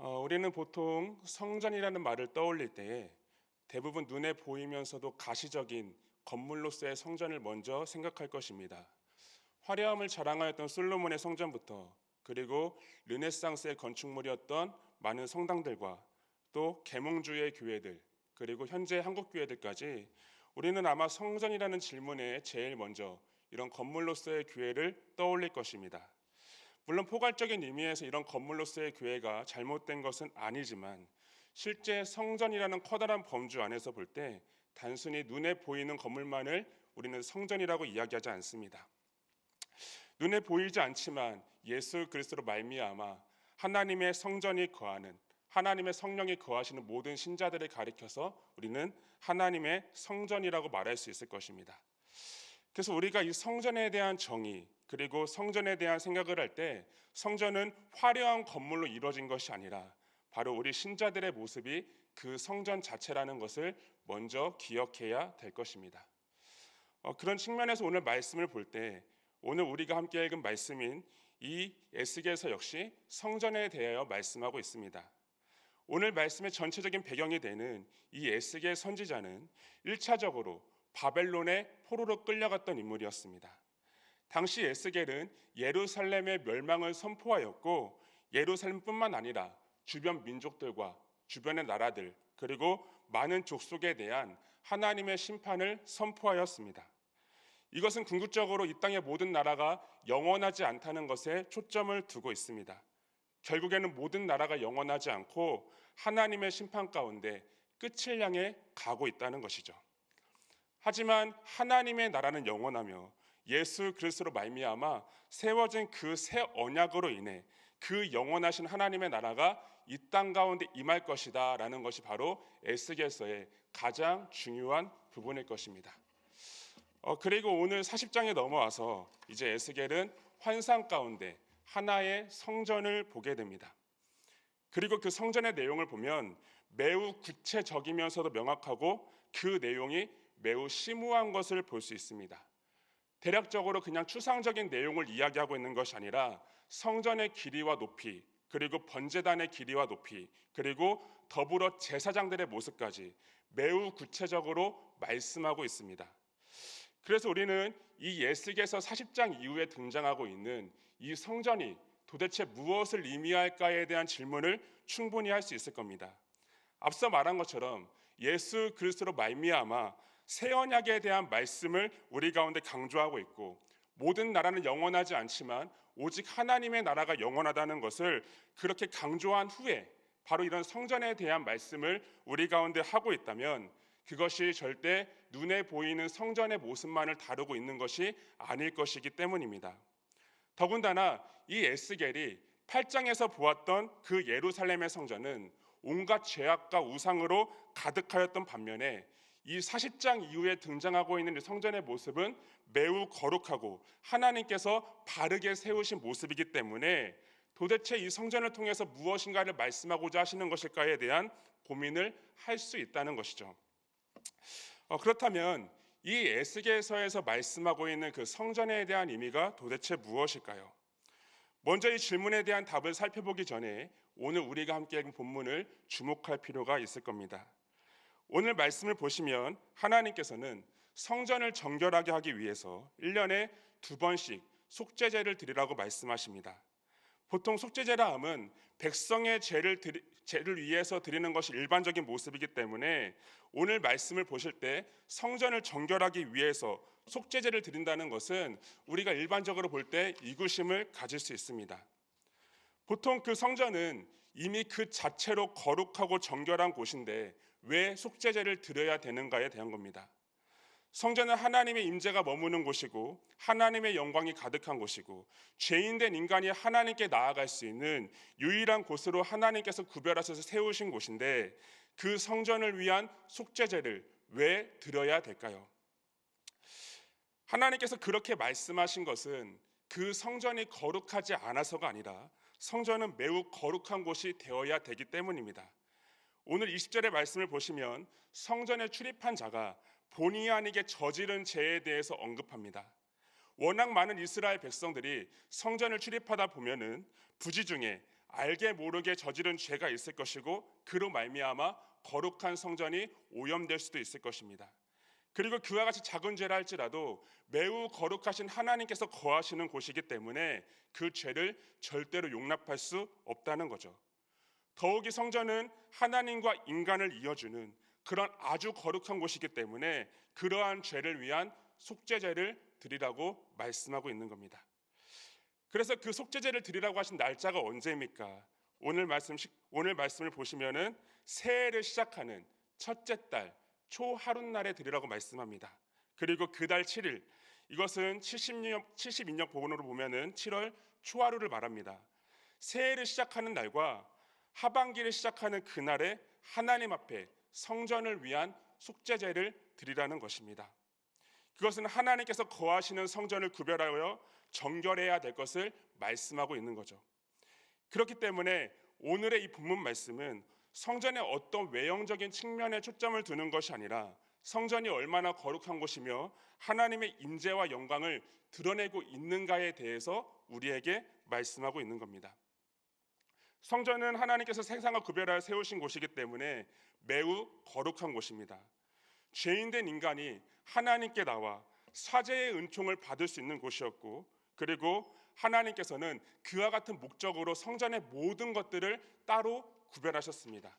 우리는 보통 성전이라는 말을 떠올릴 때에 대부분 눈에 보이면서도 가시적인 건물로서의 성전을 먼저 생각할 것입니다. 화려함을 자랑하였던 솔로몬의 성전부터, 그리고 르네상스의 건축물이었던 많은 성당들과 또 계몽주의 교회들, 그리고 현재 한국 교회들까지 우리는 아마 성전이라는 질문에 제일 먼저 이런 건물로서의 교회를 떠올릴 것입니다. 물론 포괄적인 의미에서 이런 건물로서의 교회가 잘못된 것은 아니지만, 실제 성전이라는 커다란 범주 안에서 볼 때 단순히 눈에 보이는 건물만을 우리는 성전이라고 이야기하지 않습니다. 눈에 보이지 않지만 예수 그리스도로 말미암아 하나님의 성전이 거하는, 하나님의 성령이 거하시는 모든 신자들을 가리켜서 우리는 하나님의 성전이라고 말할 수 있을 것입니다. 그래서 우리가 이 성전에 대한 정의, 그리고 성전에 대한 생각을 할 때 성전은 화려한 건물로 이루어진 것이 아니라 바로 우리 신자들의 모습이 그 성전 자체라는 것을 먼저 기억해야 될 것입니다. 그런 측면에서 오늘 말씀을 볼 때, 오늘 우리가 함께 읽은 말씀인 이 에스겔서 역시 성전에 대하여 말씀하고 있습니다. 오늘 말씀의 전체적인 배경이 되는 이 에스겔 선지자는 1차적으로 바벨론의 포로로 끌려갔던 인물이었습니다. 당시 에스겔은 예루살렘의 멸망을 선포하였고, 예루살렘뿐만 아니라 주변 민족들과 주변의 나라들, 그리고 많은 족속에 대한 하나님의 심판을 선포하였습니다. 이것은 궁극적으로 이 땅의 모든 나라가 영원하지 않다는 것에 초점을 두고 있습니다. 결국에는 모든 나라가 영원하지 않고 하나님의 심판 가운데 끝을 향해 가고 있다는 것이죠. 하지만 하나님의 나라는 영원하며 예수 그리스도로 말미암아 세워진 그 새 언약으로 인해 그 영원하신 하나님의 나라가 이 땅 가운데 임할 것이다 라는 것이 바로 에스겔서의 가장 중요한 부분일 것입니다. 그리고 오늘 40장에 넘어와서 이제 에스겔은 환상 가운데 하나의 성전을 보게 됩니다. 그리고 그 성전의 내용을 보면 매우 구체적이면서도 명확하고 그 내용이 매우 심오한 것을 볼 수 있습니다. 대략적으로 그냥 추상적인 내용을 이야기하고 있는 것이 아니라 성전의 길이와 높이, 그리고 번제단의 길이와 높이, 그리고 더불어 제사장들의 모습까지 매우 구체적으로 말씀하고 있습니다. 그래서 우리는 이 에스겔서 40장 이후에 등장하고 있는 이 성전이 도대체 무엇을 의미할까에 대한 질문을 충분히 할 수 있을 겁니다. 앞서 말한 것처럼 예수 그리스도로 말미암아 새 언약에 대한 말씀을 우리 가운데 강조하고 있고, 모든 나라는 영원하지 않지만 오직 하나님의 나라가 영원하다는 것을 그렇게 강조한 후에 바로 이런 성전에 대한 말씀을 우리 가운데 하고 있다면, 그것이 절대 눈에 보이는 성전의 모습만을 다루고 있는 것이 아닐 것이기 때문입니다. 더군다나 이 에스겔이 8장에서 보았던 그 예루살렘의 성전은 온갖 죄악과 우상으로 가득하였던 반면에 이 40장 이후에 등장하고 있는 성전의 모습은 매우 거룩하고 하나님께서 바르게 세우신 모습이기 때문에 도대체 이 성전을 통해서 무엇인가를 말씀하고자 하시는 것일까에 대한 고민을 할 수 있다는 것이죠. 그렇다면 이 에스겔서에서 말씀하고 있는 그 성전에 대한 의미가 도대체 무엇일까요? 먼저 이 질문에 대한 답을 살펴보기 전에 오늘 우리가 함께 읽은 본문을 주목할 필요가 있을 겁니다. 오늘 말씀을 보시면 하나님께서는 성전을 정결하게 하기 위해서 1년에 2번씩 속죄제를 드리라고 말씀하십니다. 보통 속죄제라 함은 백성의 죄를 위해서 드리는 것이 일반적인 모습이기 때문에 오늘 말씀을 보실 때 성전을 정결하기 위해서 속죄제를 드린다는 것은 우리가 일반적으로 볼 때 이구심을 가질 수 있습니다. 보통 그 성전은 이미 그 자체로 거룩하고 정결한 곳인데 왜 속죄제를 드려야 되는가에 대한 겁니다. 성전은 하나님의 임재가 머무는 곳이고 하나님의 영광이 가득한 곳이고 죄인된 인간이 하나님께 나아갈 수 있는 유일한 곳으로 하나님께서 구별하셔서 세우신 곳인데, 그 성전을 위한 속죄제를 왜 드려야 될까요? 하나님께서 그렇게 말씀하신 것은 그 성전이 거룩하지 않아서가 아니라 성전은 매우 거룩한 곳이 되어야 되기 때문입니다. 오늘 20절의 말씀을 보시면 성전에 출입한 자가 본의 아니게 저지른 죄에 대해서 언급합니다. 워낙 많은 이스라엘 백성들이 성전을 출입하다 보면은 부지 중에 알게 모르게 저지른 죄가 있을 것이고 그로 말미암아 거룩한 성전이 오염될 수도 있을 것입니다. 그리고 그와 같이 작은 죄라 할지라도 매우 거룩하신 하나님께서 거하시는 곳이기 때문에 그 죄를 절대로 용납할 수 없다는 거죠. 더욱이 성전은 하나님과 인간을 이어주는 그런 아주 거룩한 곳이기 때문에 그러한 죄를 위한 속죄제를 드리라고 말씀하고 있는 겁니다. 그래서 그 속죄제를 드리라고 하신 날짜가 언제입니까? 오늘 말씀을 보시면은 새해를 시작하는 첫째 달 초하룻날에 드리라고 말씀합니다. 그리고 그 달 7일, 이것은 72년 복원으로 보면은 7월 초하루를 말합니다. 새해를 시작하는 날과 하반기를 시작하는 그날에 하나님 앞에 성전을 위한 속죄제를 드리라는 것입니다. 그것은 하나님께서 거하시는 성전을 구별하여 정결해야 될 것을 말씀하고 있는 거죠. 그렇기 때문에 오늘의 이 본문 말씀은 성전의 어떤 외형적인 측면에 초점을 두는 것이 아니라 성전이 얼마나 거룩한 곳이며 하나님의 임재와 영광을 드러내고 있는가에 대해서 우리에게 말씀하고 있는 겁니다. 성전은 하나님께서 세상을 구별하여 세우신 곳이기 때문에 매우 거룩한 곳입니다. 죄인된 인간이 하나님께 나와 사죄의 은총을 받을 수 있는 곳이었고, 그리고 하나님께서는 그와 같은 목적으로 성전의 모든 것들을 따로 구별하셨습니다.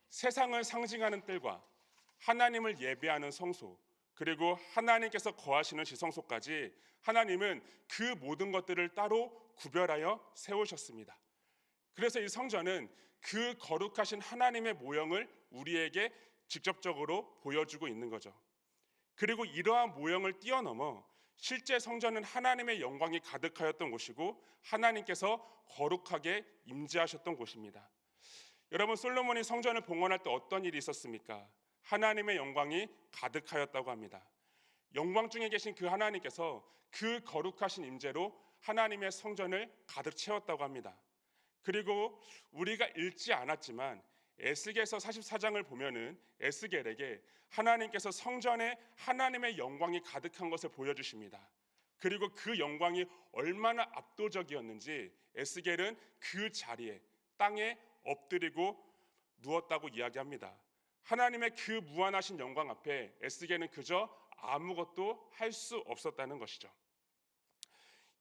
세상을 상징하는 뜰과 하나님을 예배하는 성소, 그리고 하나님께서 거하시는 지성소까지 하나님은 그 모든 것들을 따로 구별하여 세우셨습니다. 그래서 이 성전은 그 거룩하신 하나님의 모형을 우리에게 직접적으로 보여주고 있는 거죠. 그리고 이러한 모형을 뛰어넘어 실제 성전은 하나님의 영광이 가득하였던 곳이고 하나님께서 거룩하게 임재하셨던 곳입니다. 여러분, 솔로몬이 성전을 봉헌할 때 어떤 일이 있었습니까? 하나님의 영광이 가득하였다고 합니다. 영광 중에 계신 그 하나님께서 그 거룩하신 임재로 하나님의 성전을 가득 채웠다고 합니다. 그리고 우리가 읽지 않았지만 에스겔서 44장을 보면은 에스겔에게 하나님께서 성전에 하나님의 영광이 가득한 것을 보여주십니다. 그리고 그 영광이 얼마나 압도적이었는지 에스겔은 그 자리에 땅에 엎드리고 누웠다고 이야기합니다. 하나님의 그 무한하신 영광 앞에 에스겔은 그저 아무것도 할 수 없었다는 것이죠.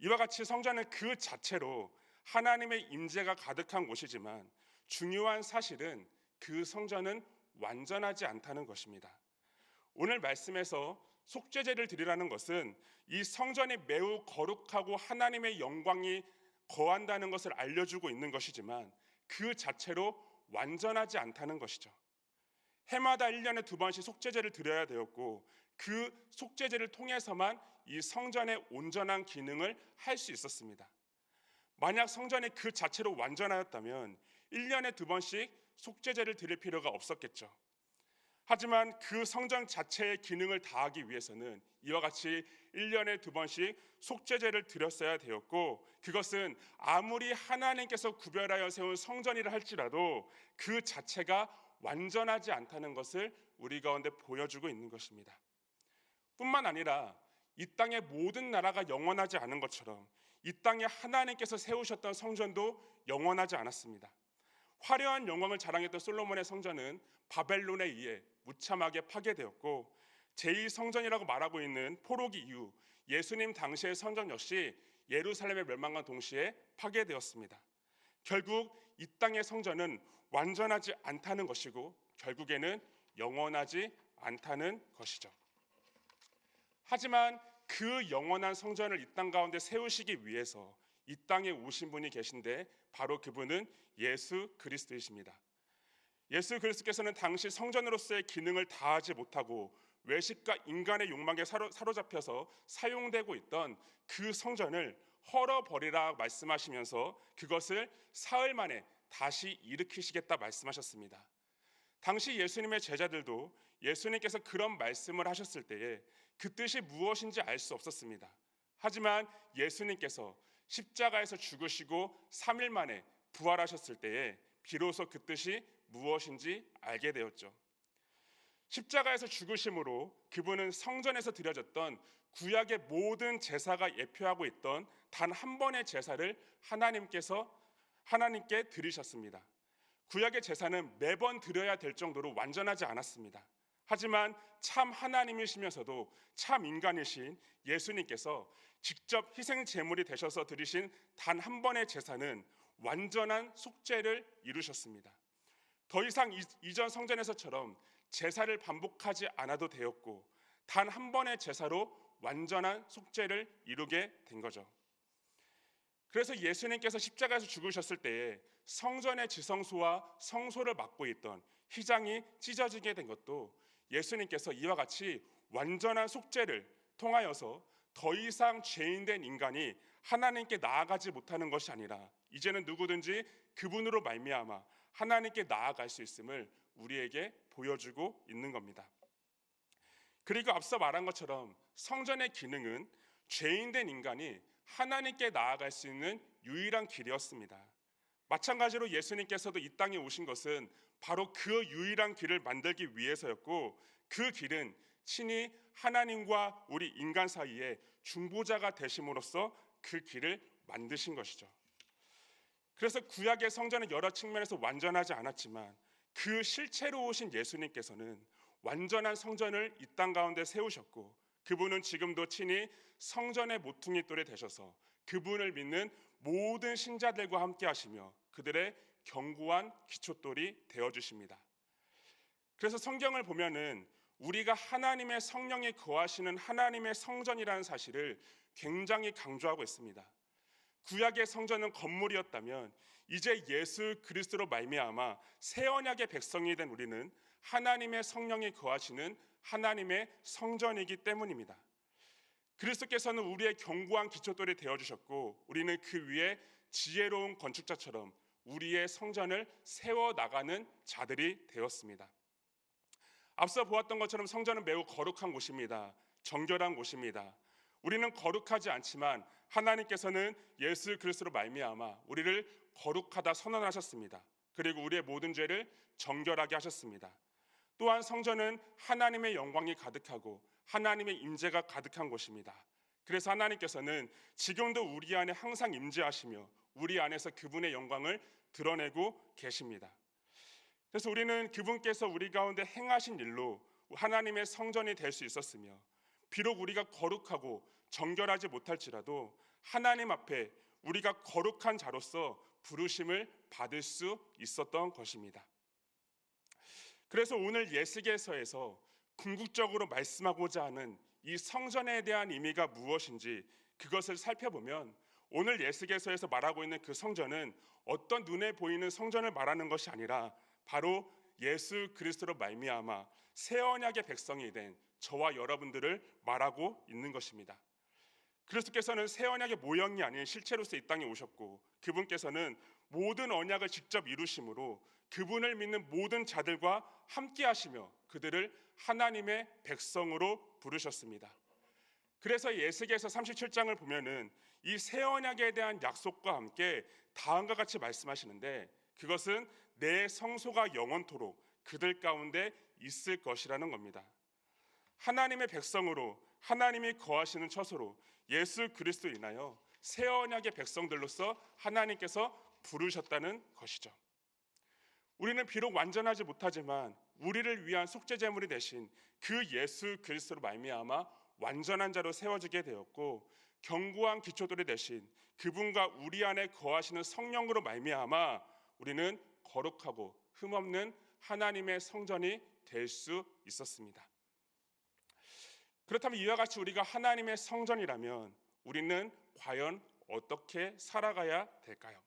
이와 같이 성전은 그 자체로 하나님의 임재가 가득한 곳이지만 중요한 사실은 그 성전은 완전하지 않다는 것입니다. 오늘 말씀에서 속죄제를 드리라는 것은 이 성전이 매우 거룩하고 하나님의 영광이 거한다는 것을 알려주고 있는 것이지만 그 자체로 완전하지 않다는 것이죠. 해마다 1년에 2번씩 속죄제를 드려야 되었고 그 속죄제를 통해서만 이 성전의 온전한 기능을 할 수 있었습니다. 만약 성전이 그 자체로 완전하였다면 1년에 2번씩 속죄제를 드릴 필요가 없었겠죠. 하지만 그 성전 자체의 기능을 다하기 위해서는 이와 같이 1년에 2번씩 속죄제를 드렸어야 되었고, 그것은 아무리 하나님께서 구별하여 세운 성전이라 할지라도 그 자체가 완전하지 않다는 것을 우리 가운데 보여주고 있는 것입니다. 뿐만 아니라 이 땅의 모든 나라가 영원하지 않은 것처럼 이 땅에 하나님께서 세우셨던 성전도 영원하지 않았습니다. 화려한 영광을 자랑했던 솔로몬의 성전은 바벨론에 의해 무참하게 파괴되었고, 제2성전이라고 말하고 있는 포로기 이후 예수님 당시의 성전 역시 예루살렘의 멸망과 동시에 파괴되었습니다. 결국 이 땅의 성전은 완전하지 않다는 것이고 결국에는 영원하지 않다는 것이죠. 하지만 그 영원한 성전을 이 땅 가운데 세우시기 위해서 이 땅에 오신 분이 계신데 바로 그분은 예수 그리스도이십니다. 예수 그리스도께서는 당시 성전으로서의 기능을 다하지 못하고 외식과 인간의 욕망에 사로잡혀서 사용되고 있던 그 성전을 헐어버리라 말씀하시면서 그것을 사흘 만에 다시 일으키시겠다 말씀하셨습니다. 당시 예수님의 제자들도 예수님께서 그런 말씀을 하셨을 때에 그 뜻이 무엇인지 알 수 없었습니다. 하지만 예수님께서 십자가에서 죽으시고 3일 만에 부활하셨을 때에 비로소 그 뜻이 무엇인지 알게 되었죠. 십자가에서 죽으심으로 그분은 성전에서 드려졌던 구약의 모든 제사가 예표하고 있던 단 한 번의 제사를 하나님께 드리셨습니다. 구약의 제사는 매번 드려야 될 정도로 완전하지 않았습니다. 하지만 참 하나님이시면서도 참 인간이신 예수님께서 직접 희생 제물이 되셔서 드리신 단 한 번의 제사는 완전한 속죄를 이루셨습니다. 더 이상 이전 성전에서처럼 제사를 반복하지 않아도 되었고 단 한 번의 제사로 완전한 속죄를 이루게 된 거죠. 그래서 예수님께서 십자가에서 죽으셨을 때에 성전의 지성소와 성소를 맡고 있던 휘장이 찢어지게 된 것도 예수님께서 이와 같이 완전한 속죄를 통하여서 더 이상 죄인된 인간이 하나님께 나아가지 못하는 것이 아니라 이제는 누구든지 그분으로 말미암아 하나님께 나아갈 수 있음을 우리에게 보여주고 있는 겁니다. 그리고 앞서 말한 것처럼 성전의 기능은 죄인된 인간이 하나님께 나아갈 수 있는 유일한 길이었습니다. 마찬가지로 예수님께서도 이 땅에 오신 것은 바로 그 유일한 길을 만들기 위해서였고 그 길은 친히 하나님과 우리 인간 사이에 중보자가 되심으로써 그 길을 만드신 것이죠. 그래서 구약의 성전은 여러 측면에서 완전하지 않았지만 그 실체로 오신 예수님께서는 완전한 성전을 이 땅 가운데 세우셨고 그분은 지금도 친히 성전의 모퉁이 돌이 되셔서 그분을 믿는 모든 신자들과 함께 하시며 그들의 견고한 기초돌이 되어주십니다. 그래서 성경을 보면은 우리가 하나님의 성령이 거하시는 하나님의 성전이라는 사실을 굉장히 강조하고 있습니다. 구약의 성전은 건물이었다면 이제 예수 그리스도로 말미암아 새 언약의 백성이 된 우리는 하나님의 성령이 거하시는 하나님의 성전이기 때문입니다. 그리스도께서는 우리의 견고한 기초돌이 되어주셨고 우리는 그 위에 지혜로운 건축자처럼 우리의 성전을 세워나가는 자들이 되었습니다. 앞서 보았던 것처럼 성전은 매우 거룩한 곳입니다. 정결한 곳입니다. 우리는 거룩하지 않지만 하나님께서는 예수 그리스도로 말미암아 우리를 거룩하다 선언하셨습니다. 그리고 우리의 모든 죄를 정결하게 하셨습니다. 또한 성전은 하나님의 영광이 가득하고 하나님의 임재가 가득한 곳입니다. 그래서 하나님께서는 지금도 우리 안에 항상 임재하시며 우리 안에서 그분의 영광을 드러내고 계십니다. 그래서 우리는 그분께서 우리 가운데 행하신 일로 하나님의 성전이 될 수 있었으며 비록 우리가 거룩하고 정결하지 못할지라도 하나님 앞에 우리가 거룩한 자로서 부르심을 받을 수 있었던 것입니다. 그래서 오늘 예수계서에서 궁극적으로 말씀하고자 하는 이 성전에 대한 의미가 무엇인지 그것을 살펴보면 오늘 예수계서에서 말하고 있는 그 성전은 어떤 눈에 보이는 성전을 말하는 것이 아니라 바로 예수 그리스도로 말미암아 새 언약의 백성이 된 저와 여러분들을 말하고 있는 것입니다. 그리스도께서는 새 언약의 모형이 아닌 실체로서 이 땅에 오셨고 그분께서는 모든 언약을 직접 이루심으로 그분을 믿는 모든 자들과 함께 하시며 그들을 하나님의 백성으로 부르셨습니다. 그래서 예수계서 37장을 보면은 이 새 언약에 대한 약속과 함께 다음과 같이 말씀하시는데 그것은 내 성소가 영원토록 그들 가운데 있을 것이라는 겁니다. 하나님의 백성으로 하나님이 거하시는 처소로 예수 그리스도로 인하여 새 언약의 백성들로서 하나님께서 부르셨다는 것이죠. 우리는 비록 완전하지 못하지만 우리를 위한 속죄 제물이 되신 그 예수 그리스도로 말미암아 완전한 자로 세워지게 되었고 견고한 기초돌이 되신 그분과 우리 안에 거하시는 성령으로 말미암아 우리는 거룩하고 흠없는 하나님의 성전이 될 수 있었습니다. 그렇다면 이와 같이 우리가 하나님의 성전이라면 우리는 과연 어떻게 살아가야 될까요?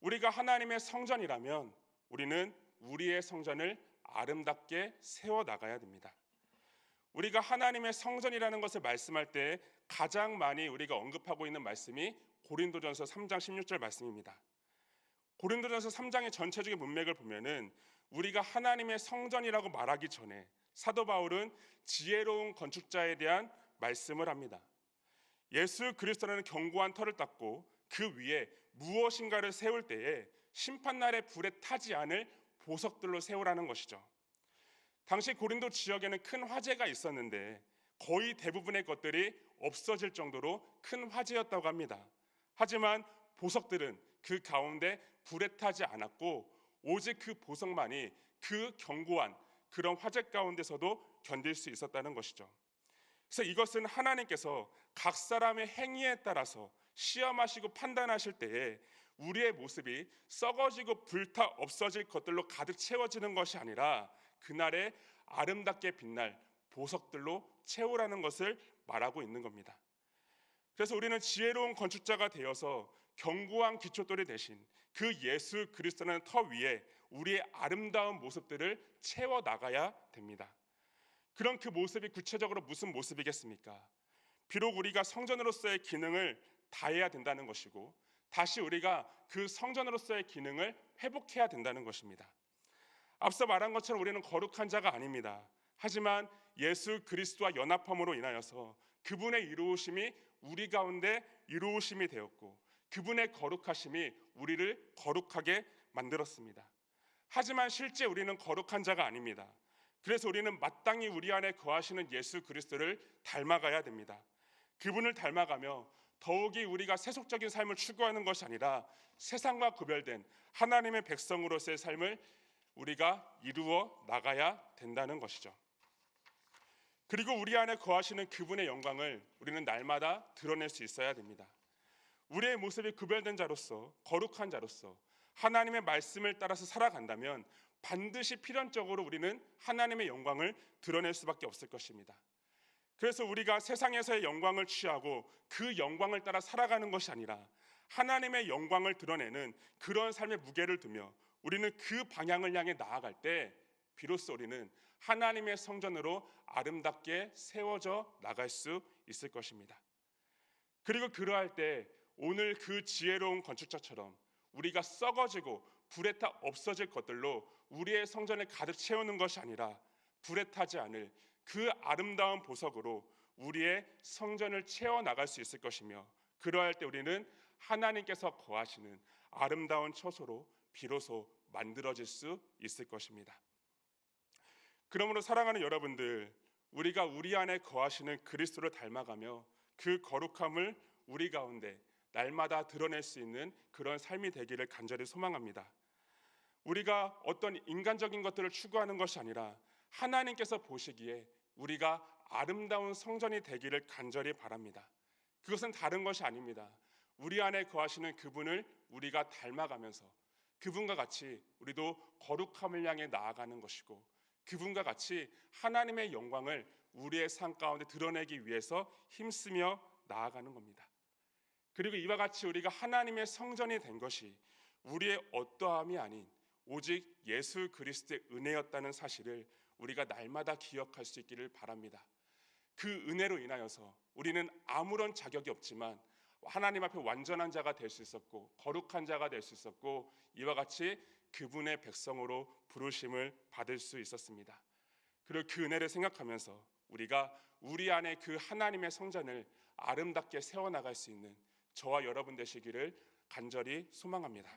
우리가 하나님의 성전이라면 우리는 우리의 성전을 아름답게 세워나가야 됩니다. 우리가 하나님의 성전이라는 것을 말씀할 때 가장 많이 우리가 언급하고 있는 말씀이 고린도전서 3장 16절 말씀입니다. 고린도전서 3장의 전체적인 문맥을 보면은 우리가 하나님의 성전이라고 말하기 전에 사도 바울은 지혜로운 건축자에 대한 말씀을 합니다. 예수 그리스도라는 견고한 터를 닦고 그 위에 무엇인가를 세울 때에 심판날의 불에 타지 않을 보석들로 세우라는 것이죠. 당시 고린도 지역에는 큰 화재가 있었는데 거의 대부분의 것들이 없어질 정도로 큰 화재였다고 합니다. 하지만 보석들은 그 가운데 불에 타지 않았고 오직 그 보석만이 그 견고한 그런 화재 가운데서도 견딜 수 있었다는 것이죠. 그래서 이것은 하나님께서 각 사람의 행위에 따라서 시험하시고 판단하실 때에 우리의 모습이 썩어지고 불타 없어질 것들로 가득 채워지는 것이 아니라 그날의 아름답게 빛날 보석들로 채우라는 것을 말하고 있는 겁니다. 그래서 우리는 지혜로운 건축자가 되어서 견고한 기초돌이 대신 그 예수 그리스도라는 터 위에 우리의 아름다운 모습들을 채워 나가야 됩니다. 그럼 그 모습이 구체적으로 무슨 모습이겠습니까? 비록 우리가 성전으로서의 기능을 다해야 된다는 것이고 다시 우리가 그 성전으로서의 기능을 회복해야 된다는 것입니다. 앞서 말한 것처럼 우리는 거룩한 자가 아닙니다. 하지만 예수 그리스도와 연합함으로 인하여서 그분의 이루어심이 우리 가운데 이루어심이 되었고 그분의 거룩하심이 우리를 거룩하게 만들었습니다. 하지만 실제 우리는 거룩한 자가 아닙니다. 그래서 우리는 마땅히 우리 안에 거하시는 예수 그리스도를 닮아가야 됩니다. 그분을 닮아가며 더욱이 우리가 세속적인 삶을 추구하는 것이 아니라 세상과 구별된 하나님의 백성으로서의 삶을 우리가 이루어 나가야 된다는 것이죠. 그리고 우리 안에 거하시는 그분의 영광을 우리는 날마다 드러낼 수 있어야 됩니다. 우리의 모습이 구별된 자로서 거룩한 자로서 하나님의 말씀을 따라서 살아간다면 반드시 필연적으로 우리는 하나님의 영광을 드러낼 수밖에 없을 것입니다. 그래서 우리가 세상에서의 영광을 취하고 그 영광을 따라 살아가는 것이 아니라 하나님의 영광을 드러내는 그런 삶의 무게를 두며 우리는 그 방향을 향해 나아갈 때 비로소 우리는 하나님의 성전으로 아름답게 세워져 나갈 수 있을 것입니다. 그리고 그러할 때 오늘 그 지혜로운 건축자처럼 우리가 썩어지고 불에 타 없어질 것들로 우리의 성전을 가득 채우는 것이 아니라 불에 타지 않을 그 아름다운 보석으로 우리의 성전을 채워 나갈 수 있을 것이며 그러할 때 우리는 하나님께서 거하시는 아름다운 처소로 비로소 만들어질 수 있을 것입니다. 그러므로 사랑하는 여러분들, 우리가 우리 안에 거하시는 그리스도를 닮아가며 그 거룩함을 우리 가운데 날마다 드러낼 수 있는 그런 삶이 되기를 간절히 소망합니다. 우리가 어떤 인간적인 것들을 추구하는 것이 아니라 하나님께서 보시기에 우리가 아름다운 성전이 되기를 간절히 바랍니다. 그것은 다른 것이 아닙니다. 우리 안에 거하시는 그분을 우리가 닮아가면서 그분과 같이 우리도 거룩함을 향해 나아가는 것이고 그분과 같이 하나님의 영광을 우리의 삶 가운데 드러내기 위해서 힘쓰며 나아가는 겁니다. 그리고 이와 같이 우리가 하나님의 성전이 된 것이 우리의 어떠함이 아닌 오직 예수 그리스도의 은혜였다는 사실을 우리가 날마다 기억할 수 있기를 바랍니다. 그 은혜로 인하여서 우리는 아무런 자격이 없지만 하나님 앞에 완전한 자가 될 수 있었고 거룩한 자가 될 수 있었고 이와 같이 그분의 백성으로 부르심을 받을 수 있었습니다. 그리고 그 은혜를 생각하면서 우리가 우리 안에 그 하나님의 성전을 아름답게 세워나갈 수 있는 저와 여러분 되시기를 간절히 소망합니다.